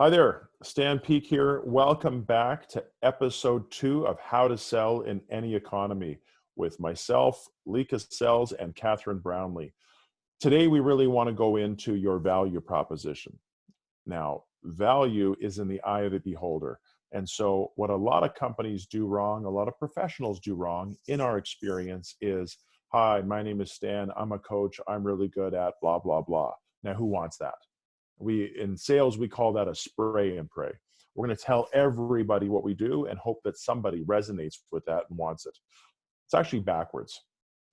Hi there, Stan Peak here. Welcome back to episode 2 of How to Sell in Any Economy with myself, Lee Cassels, and Catherine Brownlee. Today, we really want to go into your value proposition. Now, value is in the eye of the beholder. And so what a lot of companies do wrong, a lot of professionals do wrong in our experience is, hi, my name is Stan, I'm a coach, I'm really good at blah, blah, blah. Now, who wants that? In sales, we call that a spray and pray. We're going to tell everybody what we do and hope that somebody resonates with that and wants it. It's actually backwards.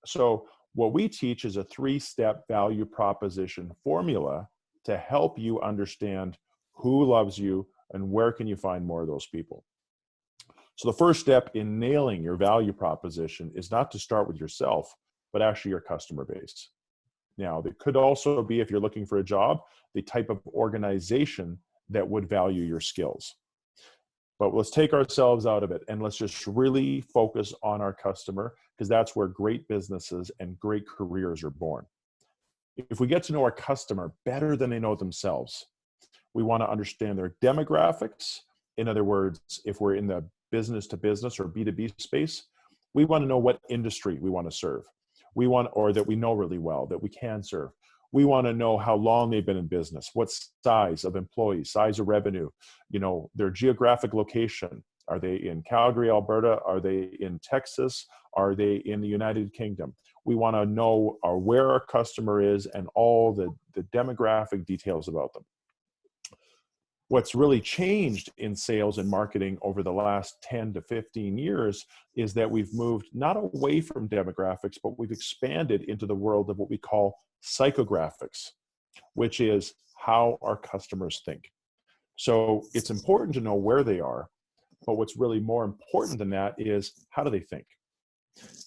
So what we teach is a 3-step value proposition formula to help you understand who loves you and where can you find more of those people. So the first step in nailing your value proposition is not to start with yourself, but actually your customer base. Now, there could also be, if you're looking for a job, the type of organization that would value your skills. But let's take ourselves out of it and let's just really focus on our customer, because that's where great businesses and great careers are born. If we get to know our customer better than they know themselves, we want to understand their demographics. In other words, if we're in the business to business or B2B space, we want to know what industry we want to serve. We want, or that we know really well, that we can serve. We want to know how long they've been in business, what size of employees, size of revenue, their geographic location. Are they in Calgary, Alberta? Are they in Texas? Are they in the United Kingdom? We want to know where our customer is and all the demographic details about them. What's really changed in sales and marketing over the last 10 to 15 years is that we've moved not away from demographics, but we've expanded into the world of what we call psychographics, which is how our customers think. So it's important to know where they are, but what's really more important than that is how do they think?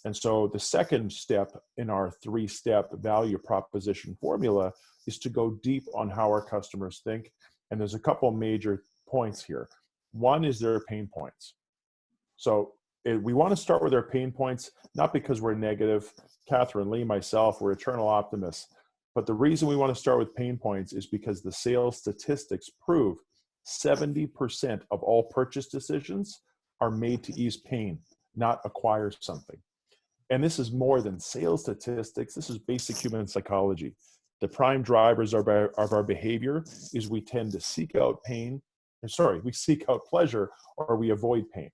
And so the second step in our 3-step value proposition formula is to go deep on how our customers think. And there's a couple major points here. One is their pain points. So we want to start with their pain points, not because we're negative. Catherine, Lee, myself, we're eternal optimists. But the reason we want to start with pain points is because the sales statistics prove 70% of all purchase decisions are made to ease pain, not acquire something. And this is more than sales statistics. This is basic human psychology. The prime drivers of our behavior is we tend to seek out we seek out pleasure or we avoid pain.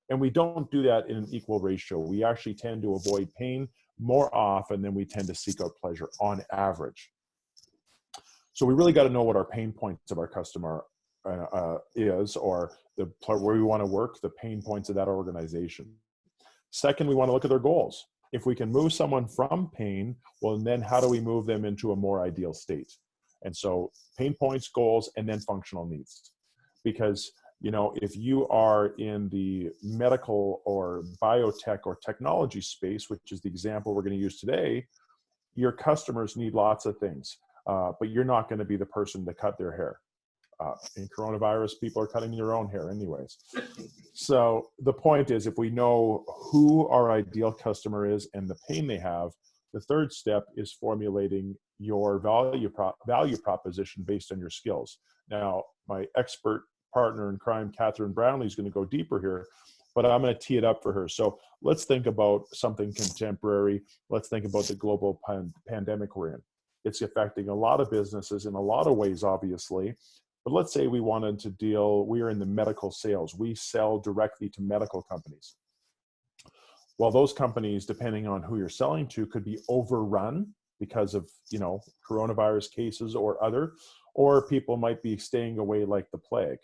And we don't do that in an equal ratio. We actually tend to avoid pain more often than we tend to seek out pleasure on average. So we really got to know what our pain points of our customer is, or where we want to work, the pain points of that organization. Second, we want to look at their goals. If we can move someone from pain, well, then how do we move them into a more ideal state? And so pain points, goals, and then functional needs. Because, if you are in the medical or biotech or technology space, which is the example we're going to use today, your customers need lots of things, but you're not going to be the person to cut their hair. In coronavirus, people are cutting their own hair anyways. So the point is, if we know who our ideal customer is and the pain they have, the third step is formulating your value proposition based on your skills. Now, my expert partner in crime, Catherine Brownlee, is going to go deeper here, but I'm going to tee it up for her. So let's think about something contemporary. Let's think about the global pandemic we're in. It's affecting a lot of businesses in a lot of ways, obviously. But let's say we wanted to we are in the medical sales. We sell directly to medical companies. Well, those companies, depending on who you're selling to, could be overrun because of, coronavirus cases or people might be staying away like the plague.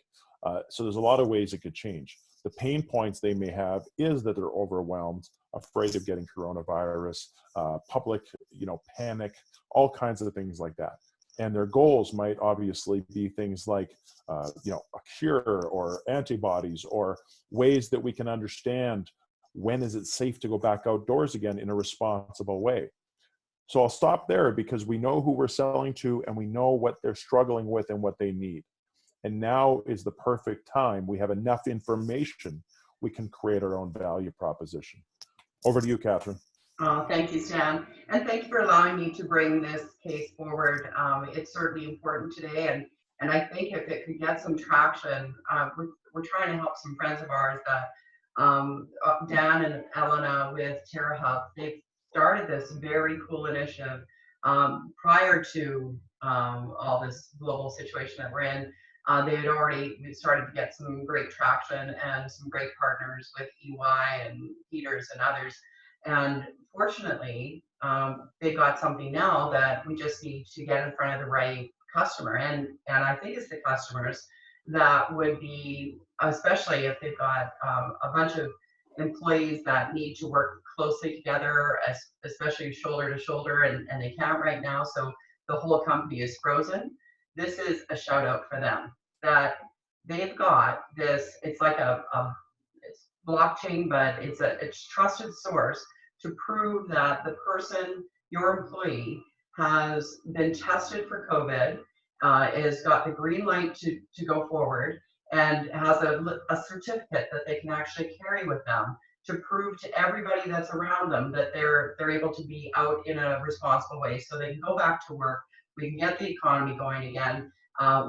So there's a lot of ways it could change. The pain points they may have is that they're overwhelmed, afraid of getting coronavirus, public, panic, all kinds of things like that. And their goals might obviously be things like, a cure or antibodies or ways that we can understand when is it safe to go back outdoors again in a responsible way. So I'll stop there because we know who we're selling to and we know what they're struggling with and what they need. And now is the perfect time. We have enough information. We can create our own value proposition. Over to you, Catherine. Thank you, Stan. And thank you for allowing me to bring this case forward. It's certainly important today. And And I think if it could get some traction, we're trying to help some friends of ours that Dan and Elena with TerraHub, they've started this very cool initiative prior to all this global situation that we're in. They had already started to get some great traction and some great partners with EY and Peters and others. And fortunately, they got something now that we just need to get in front of the right customer. And I think it's the customers that would be, especially if they've got a bunch of employees that need to work closely together, especially shoulder to shoulder, and they can't right now. So the whole company is frozen. This is a shout out for them that they've got this. It's like it's blockchain, but it's trusted source to prove that the person, your employee, has been tested for COVID, has got the green light to go forward, and has a certificate that they can actually carry with them to prove to everybody that's around them that they're able to be out in a responsible way, so they can go back to work. We can get the economy going again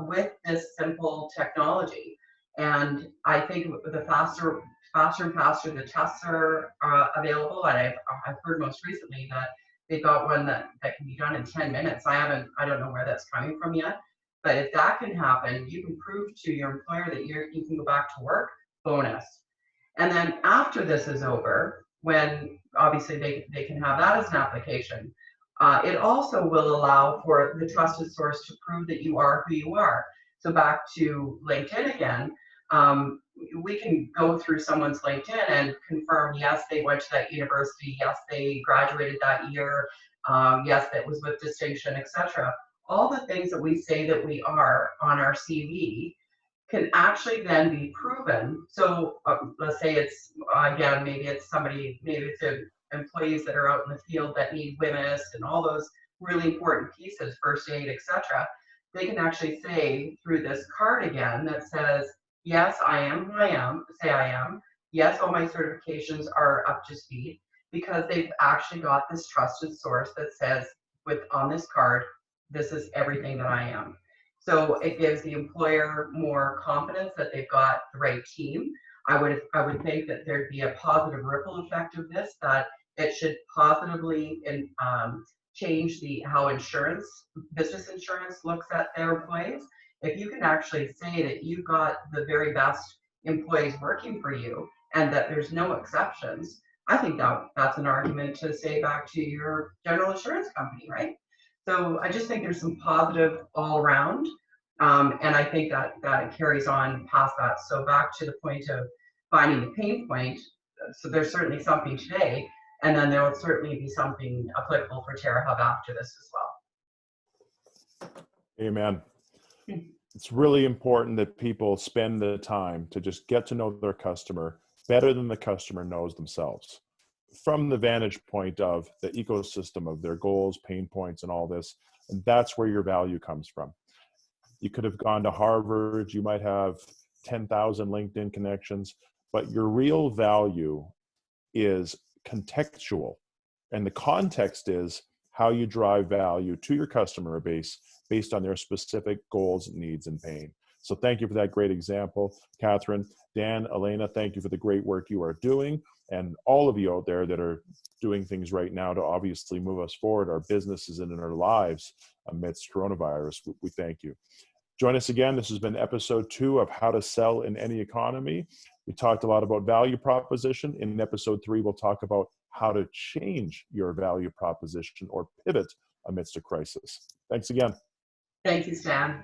with this simple technology. And I think the faster and faster the tests are available, and I've heard most recently that they've got one that can be done in 10 minutes. I don't know where that's coming from yet, but if that can happen, you can prove to your employer that you can go back to work, bonus. And then after this is over, when obviously they can have that as an application, it also will allow for the trusted source to prove that you are who you are. So back to LinkedIn again, we can go through someone's LinkedIn and confirm, yes, they went to that university, yes, they graduated that year, yes, that was with distinction, etc. All the things that we say that we are on our CV can actually then be proven. So let's say it's, again, maybe it's employees that are out in the field that need WMIS and all those really important pieces, first aid, etc. They can actually say through this card again that says, yes, I am who I am, say I am. Yes, all my certifications are up to speed, because they've actually got this trusted source that says on this card, this is everything that I am. So it gives the employer more confidence that they've got the right team. I would think that there'd be a positive ripple effect of this, that it should positively change how business insurance looks at their employees. If you can actually say that you've got the very best employees working for you and that there's no exceptions, I think that's an argument to say back to your general insurance company, right? So I just think there's some positive all around. And I think that it carries on past that. So back to the point of finding the pain point, so there's certainly something today, and then there will certainly be something applicable for TerraHub after this as well. Amen. It's really important that people spend the time to just get to know their customer better than the customer knows themselves, from the vantage point of the ecosystem of their goals, pain points, and all this. And that's where your value comes from. You could have gone to Harvard, you might have 10,000 LinkedIn connections, but your real value is contextual. And the context is how you drive value to your customer base based on their specific goals, needs, and pain. So thank you for that great example, Catherine. Dan, Elena, thank you for the great work you are doing. And all of you out there that are doing things right now to obviously move us forward, our businesses and in our lives amidst coronavirus, we thank you. Join us again. This has been episode 2 of How to Sell in Any Economy. We talked a lot about value proposition. In episode 3, we'll talk about how to change your value proposition or pivot amidst a crisis. Thanks again. Thank you, Stan.